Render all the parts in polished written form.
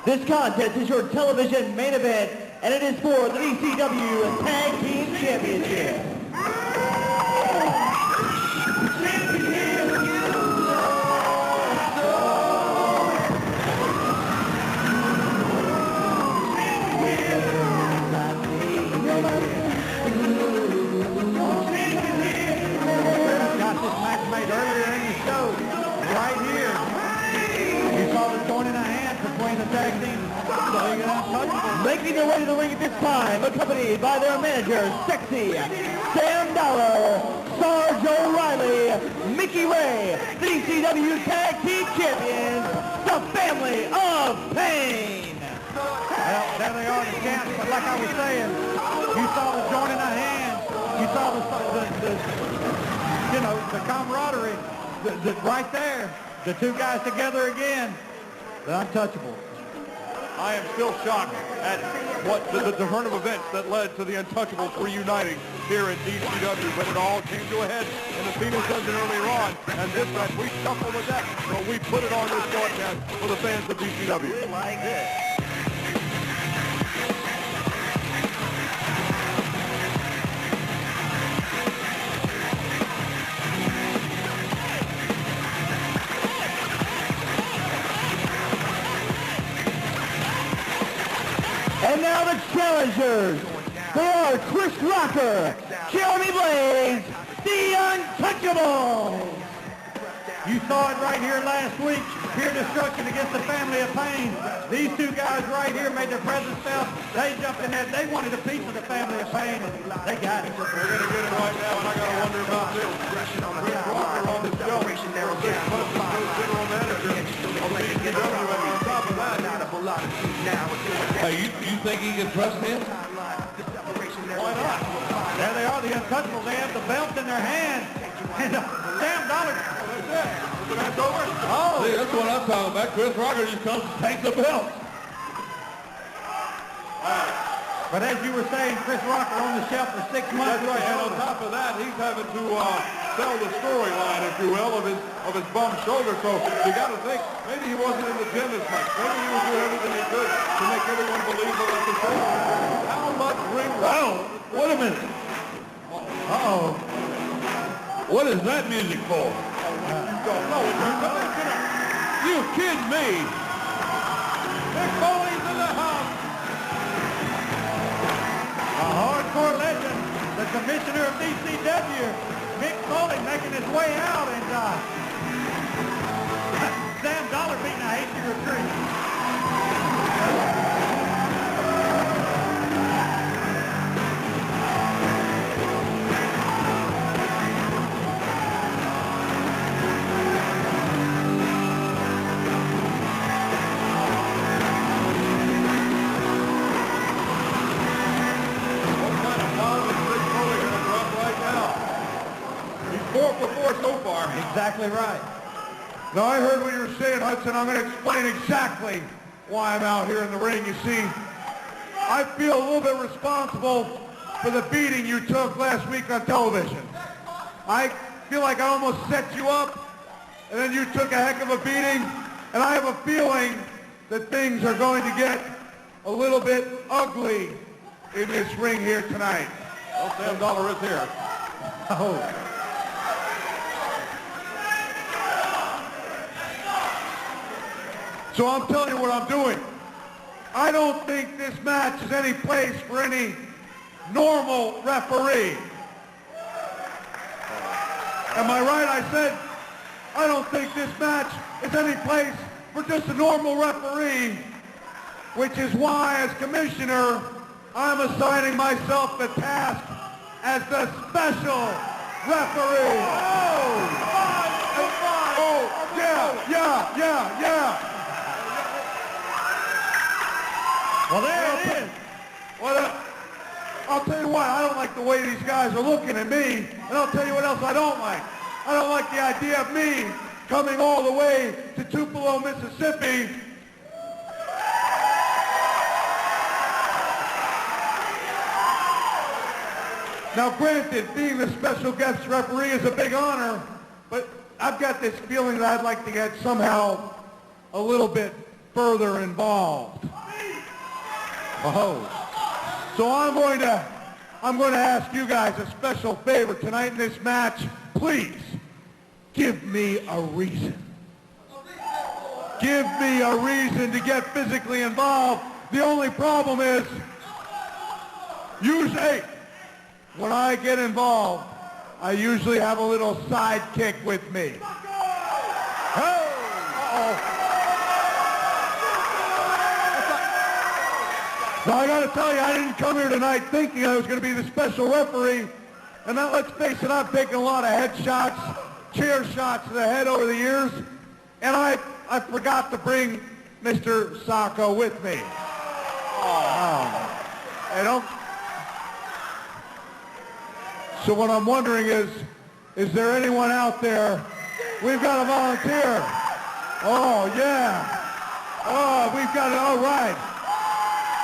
This contest is your television main event, and it is for the ECW Tag Team Championship. Got this match made earlier in the show, right here. You saw the joint in a hand between the tag team. Making their way to the ring at this time, accompanied by their manager, Sexy, Sam Dollar, Sarge O'Reilly, Mickey Ray, the ECW Tag Team Champions, the Family of Pain. Well, there they are, the champs. But like I was saying, you saw the joint in a hand. You saw the camaraderie, right there. The two guys together again. The Untouchables. I am still shocked at what the turn of events that led to the Untouchables reuniting here in DCW, but it all came to a head in the Phoenix Dungeon earlier on, and this match, we shuffled with that, but we put it on this broadcast for the fans of DCW. Like this. And now the challengers. They are Chris Rocker, Jeremy Blaze, the Untouchables. You saw it right here last week. Pure destruction against the Family of Pain. These two guys right here made their presence felt. They jumped in there. They wanted a piece of the Family of Pain, and they got it. We're going to get it right now, and I got to wonder about this. Chris Rocker on the show, our general manager of DCW, and on top of that, Hey, you think he can trust him? why not? There they are, the Untouchables. They have the belts in their hand. And Sam Dollar. That's it. The match over? Oh. See, that's what I'm talking about. Chris Rocker just comes to take the belt. But as you were saying, Chris Rocker on the shelf for 6 months. That's right. And on top of that, he's having to sell the storyline, if you will, of his bum shoulder. So you got to think maybe he wasn't in the gym as much. Maybe he was doing everything he could to make everyone believe about the shoulder. How much ring? Oh, wait a minute. Uh-oh. What is that music for? You don't know. You kidding me? Mick Foley's in the house. A hardcore legend, the commissioner of DCW, Mick Foley making his way out, and Sam Dollar beating a hasty retreat. So far. Exactly right. Now, I heard what you were saying, Hudson. I'm going to explain exactly why I'm out here in the ring. You see, I feel a little bit responsible for the beating you took last week on television. I feel like I almost set you up, and then you took a heck of a beating, and I have a feeling that things are going to get a little bit ugly in this ring here tonight. Well, Sam Dollar is here. Oh. So I'm telling you what I'm doing. I don't think this match is any place for any normal referee. Am I right? I said, I don't think this match is any place for just a normal referee, which is why, as commissioner, I'm assigning myself the task as the special referee. Oh, yeah. Well, there it is. Well, I'll tell you what, I don't like the way these guys are looking at me, and I'll tell you what else I don't like. I don't like the idea of me coming all the way to Tupelo, Mississippi. Now, granted, being the special guest referee is a big honor, but I've got this feeling that I'd like to get somehow a little bit further involved. Oh. So I'm going to ask you guys a special favor tonight in this match. Please, give me a reason. Give me a reason to get physically involved. The only problem is, usually, when I get involved, I usually have a little sidekick with me. Oh! Now I gotta tell you, I didn't come here tonight thinking I was gonna be the special referee. And now, let's face it, I've taken a lot of head shots, chair shots to the head over the years, and I forgot to bring Mr. Sacco with me. So what I'm wondering is there anyone out there? We've got a volunteer. Oh, yeah. Oh, we've got it. All right.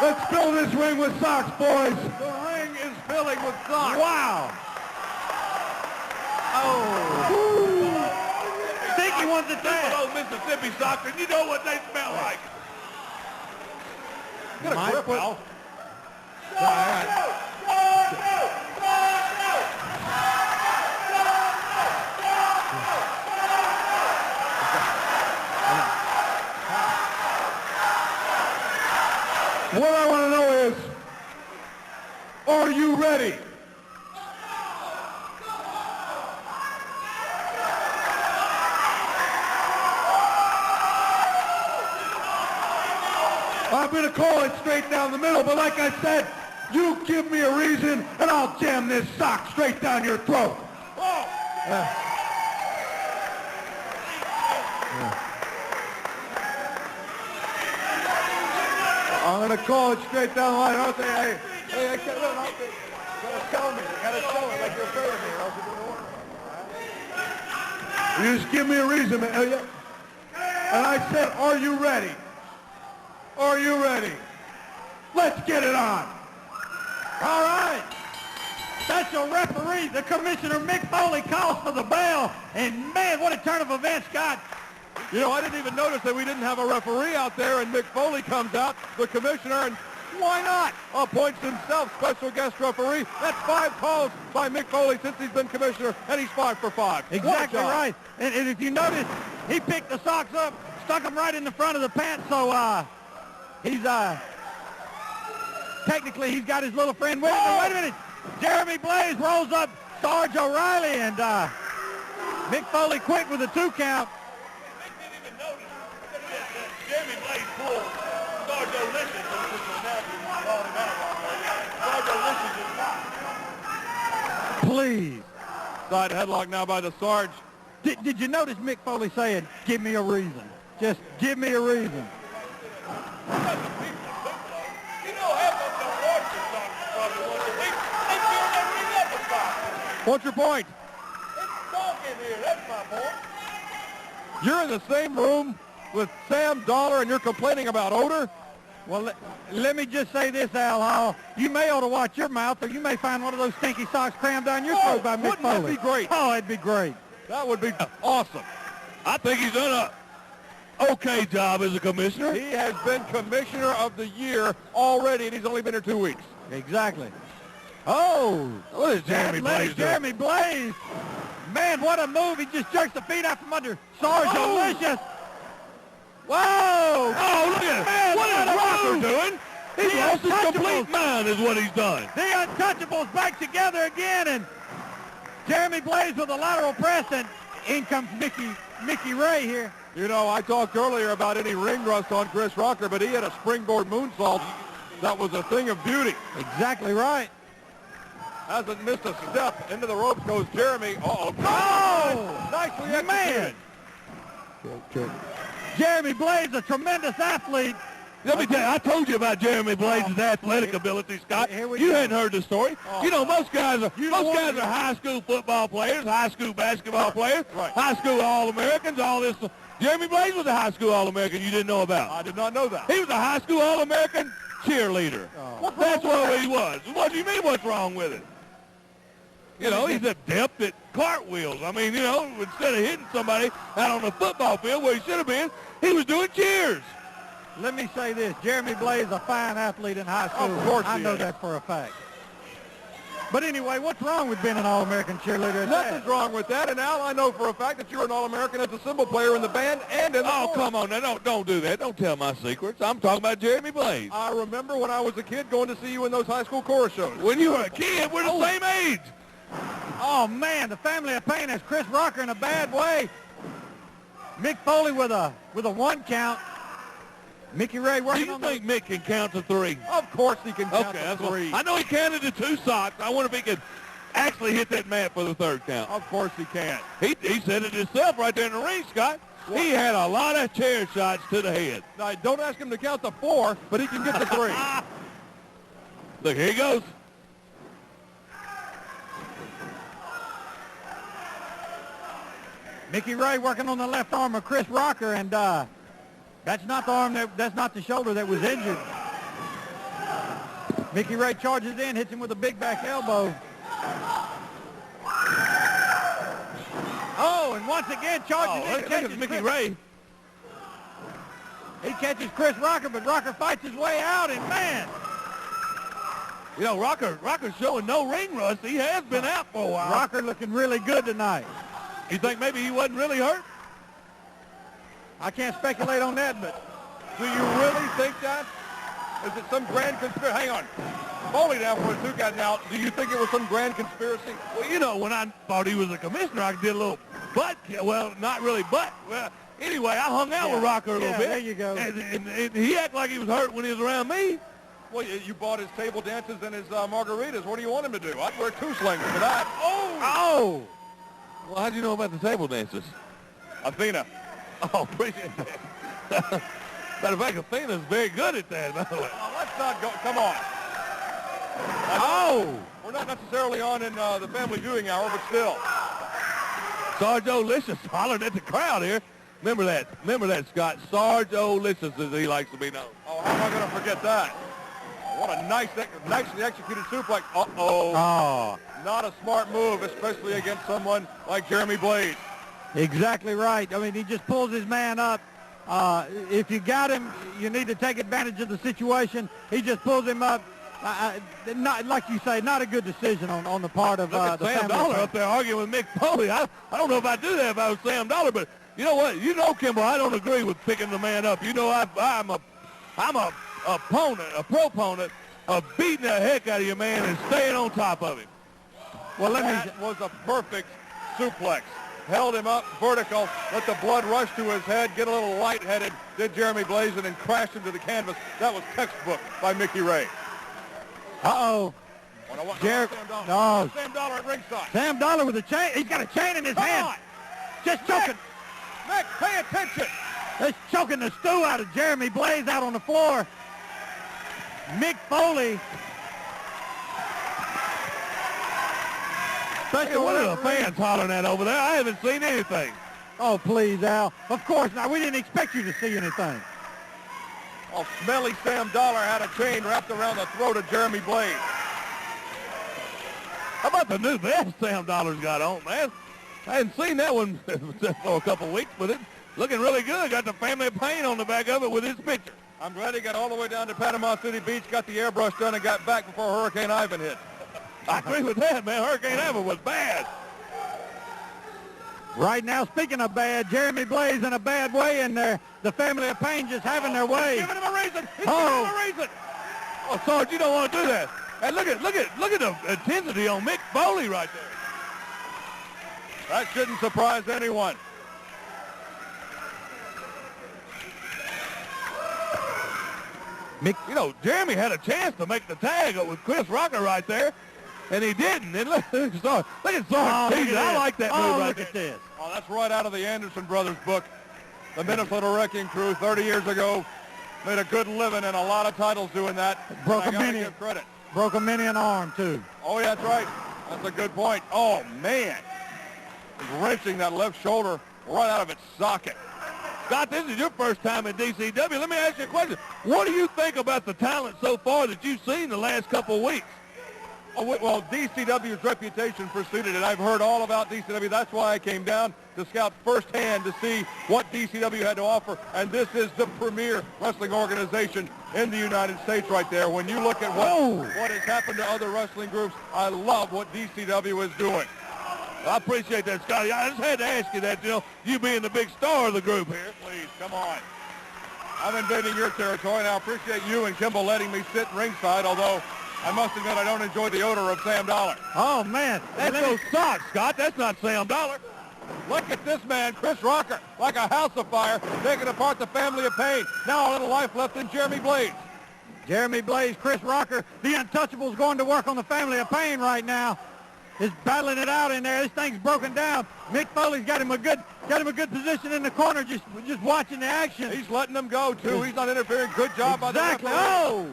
Let's fill this ring with socks, boys. The ring is filling with socks. Wow. Oh. Stinky ones at that. Those Mississippi socks, and you know what they smell like. Get a grip, Al. All right. What I want to know is, are you ready? I'm going to call it straight down the middle, but like I said, you give me a reason, and I'll jam this sock straight down your throat. I'm going to call it straight down the line. I'll say, hey, I can't, no, you got to tell me. You got to tell me like you're afraid of me, or else you're going to order. You just give me a reason, man. And I said, are you ready? Are you ready? Let's get it on. All right. Special referee, the Commissioner Mick Foley calls for the bell. And, man, what a turn of events, Scott. You know, I didn't even notice that we didn't have a referee out there, and Mick Foley comes out, the commissioner, and why not? Appoints himself special guest referee. That's 5 calls by Mick Foley since he's been commissioner, and he's 5 for 5. Exactly right. And if you notice, he picked the socks up, stuck them right in the front of the pants, so he's technically he's got his little friend with him. Wait a minute. Jeremy Blaze rolls up Sarge O'Reilly, and Mick Foley quick with a 2 count. Jeremy Blaze pulled Sarge O'Reilly. Please. Side headlock now by the Sarge. Did you notice Mick Foley saying, give me a reason? Just give me a reason. What's your point? It's dark in here, that's my point. You're in the same room with Sam Dollar and you're complaining about odor? Well, let me just say this, Al Hall. You may ought to watch your mouth, or you may find one of those stinky socks crammed down your throat by Mick Foley. Wouldn't that be great? Oh, it'd be great. That would be awesome. I think he's done a okay job as a commissioner. He has been commissioner of the year already, and he's only been here 2 weeks. Exactly. Oh, What is Jeremy Blaze doing? Jeremy Blaze. Man, what a move. He just jerks the feet out from under Sarge Delicious. Whoa! Oh, look at Man, it. What is Rocker doing? He's The lost his complete Untouchables. mind is what he's done. The Untouchables back together again, and Jeremy Blaze with a lateral press, and in comes Mickey Ray here. You know, I talked earlier about any ring rust on Chris Rocker, but he had a springboard moonsault. That was a thing of beauty. Exactly right. Hasn't missed a step. Into the ropes goes Jeremy. Oh, Nicely executed. man. Jeremy Blaze, a tremendous athlete. Let me tell you, I told you about Jeremy Blaze's athletic ability, Scott. Here we You go. hadn't heard the story. You know, most guys are high school football players, high school basketball players, Right. high school All-Americans, all this. Jeremy Blaze was a high school All-American you didn't know about. I did not know that. He was a high school All-American cheerleader. That's what he was. What do you mean what's wrong with it? You know, he's adept at cartwheels. I mean, you know, instead of hitting somebody out on the football field where he should have been, he was doing cheers. Let me say this. Jeremy Blaze, a fine athlete in high school. Of course I he know is. that for a fact. But anyway, what's wrong with being an All-American cheerleader? at Nothing's that? wrong with that, and Al, I know for a fact that you're an All-American as a cymbal player in the band and in the Oh, chorus. come on now. Don't do that. Don't tell my secrets. I'm talking about Jeremy Blaze. I remember when I was a kid going to see you in those high school chorus shows. When you were a kid, we're the same age. Oh, man, the family of pain has Chris Rocker in a bad way. Mick Foley with a one count. Mickey Ray Do working you on think Mick can count to 3? Of course he can count Okay, to that's what, 3. I know he counted to 2 socks. I wonder if he could actually hit that mat for the 3rd count. Of course he can. He said it himself right there in the ring, Scott. He had a lot of chair shots to the head. Now, don't ask him to count to 4, but he can get to 3. Look, here he goes. Mickey Ray working on the left arm of Chris Rocker, and that's not the arm that's not the shoulder that was injured. Mickey Ray charges in, hits him with a big back elbow. Oh, and once again charges in. Look catches at Mickey Chris- Ray. He catches Chris Rocker, but Rocker fights his way out, and man, You know, Rocker's showing no ring rust. He has been out for a while. Rocker looking really good tonight. You think maybe he wasn't really hurt? I can't speculate on that, but Do you really think that? Is it some grand conspiracy? Hang on. Foley down for the 2 count. Now, do you think it was some grand conspiracy? Well, you know, when I thought he was a commissioner, I did a little butt. Well, not really butt. Well, anyway, I hung out with Rocker a little Yeah, bit. there you go. And he acted like he was hurt when he was around me. Well, you bought his table dances and his margaritas. What do you want him to do? I'd wear 2 slingers for that. oh, Well, how do you know about the table dances? Athena. Oh, appreciate that. Matter of fact, Athena's very good at that, by the way. Now, let's not go. Come on. Oh! We're not necessarily on in the family viewing hour, but still. Sarge O'Licious hollering at the crowd here. Remember that, Scott. Sarge O'Licious, as he likes to be known. Oh, how am I going to forget that? What a nicely executed suplex. Uh-oh. oh, Not a smart move, especially against someone like Jeremy Blaze. exactly right. I mean, he just pulls his man up. If you got him, you need to take advantage of the situation. He just pulls him up. Not like you say, not a good decision on the part of Look at the Sam family. Dollar up there arguing with Mick Foley. I don't know if I'd do that if I was Sam Dollar, but you know what? You know, Kimball, I don't agree with picking the man up. You know, I'm a proponent of beating the heck out of your man and staying on top of him. Well, that was a perfect suplex. Held him up vertical, let the blood rush to his head, get a little lightheaded, did Jeremy Blaze, and then crashed into the canvas. That was textbook by Mickey Ray. Uh-oh. Sam No. Dollar at ringside. Sam Dollar with a chain. He's got a chain in his Come hand. on. Just choking. Mick, pay attention. Just choking the stew out of Jeremy Blaze out on the floor. Mick Foley. Hey, what are the fans hollering at over there? I haven't seen anything. Oh, please, Al. Of course not. We didn't expect you to see anything. Oh, smelly Sam Dollar had a chain wrapped around the throat of Jeremy Blaze. How about the new vest Sam Dollar's got on, man? I hadn't seen that one for a couple weeks, but it's looking really good. Got the family of pain on the back of it with his picture. I'm glad he got all the way down to Panama City Beach, got the airbrush done, and got back before Hurricane Ivan hit. I agree with that, man. Hurricane Ivan was bad. Right now, speaking of bad, Jeremy Blaze in a bad way, and the family of pain just having their way. Giving him a reason. He's Oh. giving him a reason. Oh, Sarge, you don't want to do that. Hey, look at the intensity on Mick Foley right there. That shouldn't surprise anyone. Mick, you know, Jeremy had a chance to make the tag with Chris Rocker right there, and he didn't. And look at Sarge. Look at Sarge. look at I this. like that Oh, move right look there. at this. Oh, that's right out of the Anderson Brothers book. The Minnesota Wrecking Crew 30 years ago made a good living and a lot of titles doing that. Broke And I a gotta mini. give credit. Broke a mini an arm, too. Oh, yeah, that's right. That's a good point. Oh, man. He's wrenching that left shoulder right out of its socket. Scott, this is your first time in DCW. Let me ask you a question. What do you think about the talent so far that you've seen the last couple of weeks? Well, DCW's reputation preceded it. I've heard all about DCW. That's why I came down to scout firsthand to see what DCW had to offer. And this is the premier wrestling organization in the United States right there. When you look at what has happened to other wrestling groups, I love what DCW is doing. I appreciate that, Scotty. I just had to ask you that, you being the big star of the group here. Please, come on. I'm invading your territory, and I appreciate you and Kimball letting me sit ringside, although I must admit I don't enjoy the odor of Sam Dollar. Oh, man. That's those socks, Scott. That's not Sam Dollar. Look at this man, Chris Rocker, like a house of fire, taking apart the family of Pain. Now a little life left in Jeremy Blaze. Jeremy Blaze, Chris Rocker, the Untouchables going to work on the family of Pain right now. Is battling it out in there. This thing's broken down. Mick Foley's got him a good position in the corner, just watching the action. He's letting them go too. He's not interfering. Good job by the referee. Oh,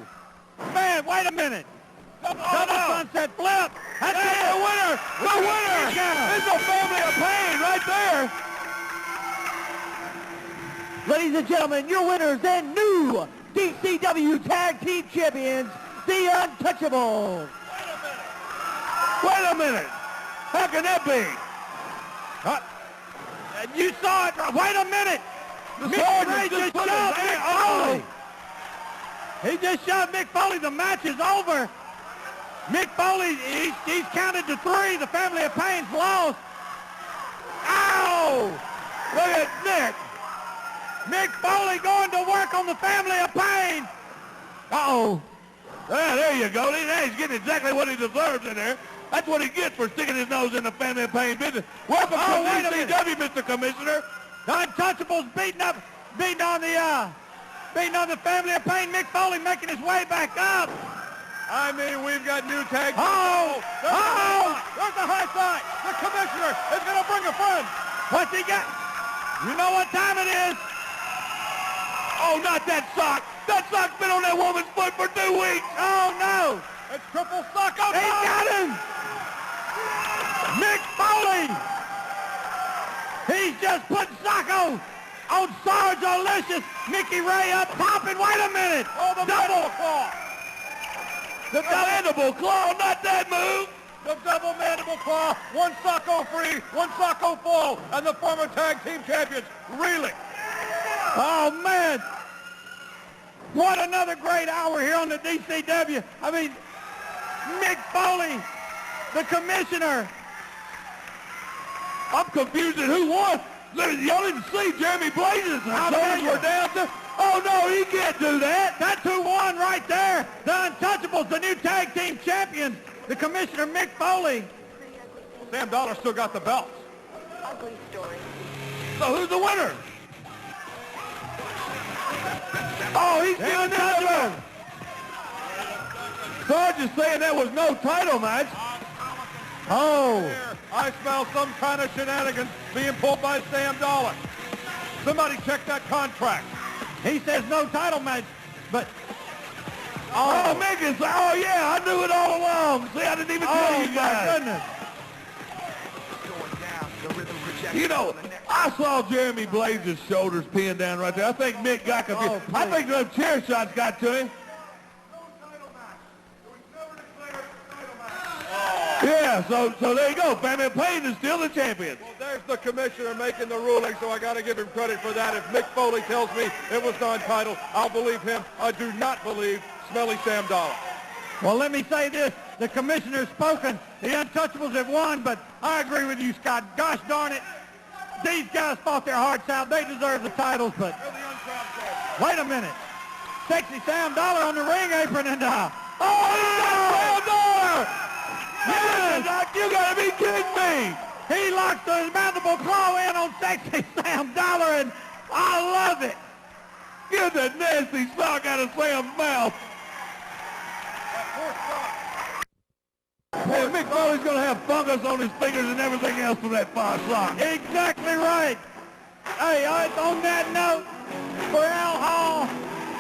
man, wait a minute. Double sunset flip. That's the winner. The winner is the family of Pain right there. Ladies and gentlemen, your winners and new DCW Tag Team Champions, the Untouchables. Wait a minute. How can that be? You saw it. Wait a minute. Mick Ray just shoved Mick Foley. He just shoved Mick Foley. The match is over. Mick Foley, he's counted to 3. The family of Pain's lost. Ow! Look at Nick. Mick Foley going to work on the family of Pain. Uh-oh. Yeah, there you go. He's getting exactly what he deserves in there. That's what he gets for sticking his nose in the family of Pain business. Welcome to DCW, Mr. Commissioner. The Untouchables beating on the family of Pain. Mick Foley making his way back up. I mean, we've got new tag. There's the high side. The commissioner is going to bring a friend. What's he got? You know what time it is? Oh, not that sock. That sock's been on that woman's foot for 2 weeks. Oh, no. It's triple sock. Oh, he got him. Mick Foley. He's just putting Socko on Sarge Alicious. Mickey Ray up top, and wait a minute. Oh, the double claw. The mandible claw, not that move. The double mandible claw. One Socko free, one Socko fall, and the former tag team champions reeling. Oh, man. What another great hour here on the DCW. I mean, Mick Foley, the commissioner. I'm confused at who won. Y'all didn't see Jeremy Blaze's shoulders were down to. Oh, no, he can't do that. That's who won right there. The Untouchables, the new tag team champions. The commissioner, Mick Foley. Sam Dollar still got the belts. Ugly story. So who's the winner? Oh, he's getting that. Sarge is saying that was no title match. Oh. I smell some kind of shenanigans being pulled by Sam Dollar. Somebody check that contract. He says no title match, but... Oh, Megan, oh yeah, I knew it all along. See, I didn't even tell you guys. Oh, my goodness. You know, I saw Jeremy Blaze's shoulders pinned down right there. I think Mick got confused. I think those chair shots got to him. Yeah, so there you go. Family of Pain is still the champion. Well, there's the commissioner making the ruling, so I got to give him credit for that. If Mick Foley tells me it was non-title, I'll believe him. I do not believe Smelly Sam Dollar. Well, let me say this. The commissioner's spoken. The Untouchables have won, but I agree with you, Scott. Gosh darn it. These guys fought their hearts out. They deserve the titles, but... Wait a minute. Sexy Sam Dollar on the ring apron, and... Oh, Sam Dollar! Yes! You gotta be kidding me! He locked the mandible claw in on Sexy Sam Dollar, and I love it. Get the nasty sock out of Sam's mouth. Hey, Mick Foley's going to have fungus on his fingers and everything else from that fine sock. Exactly right. Hey, on that note, for Al Hall,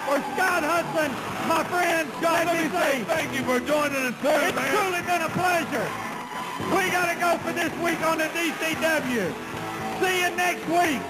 for Scott Hudson, my friend, Scott, let me say thank you for joining us today, It's truly been a pleasure. We got to go for this week on the DCW. See you next week.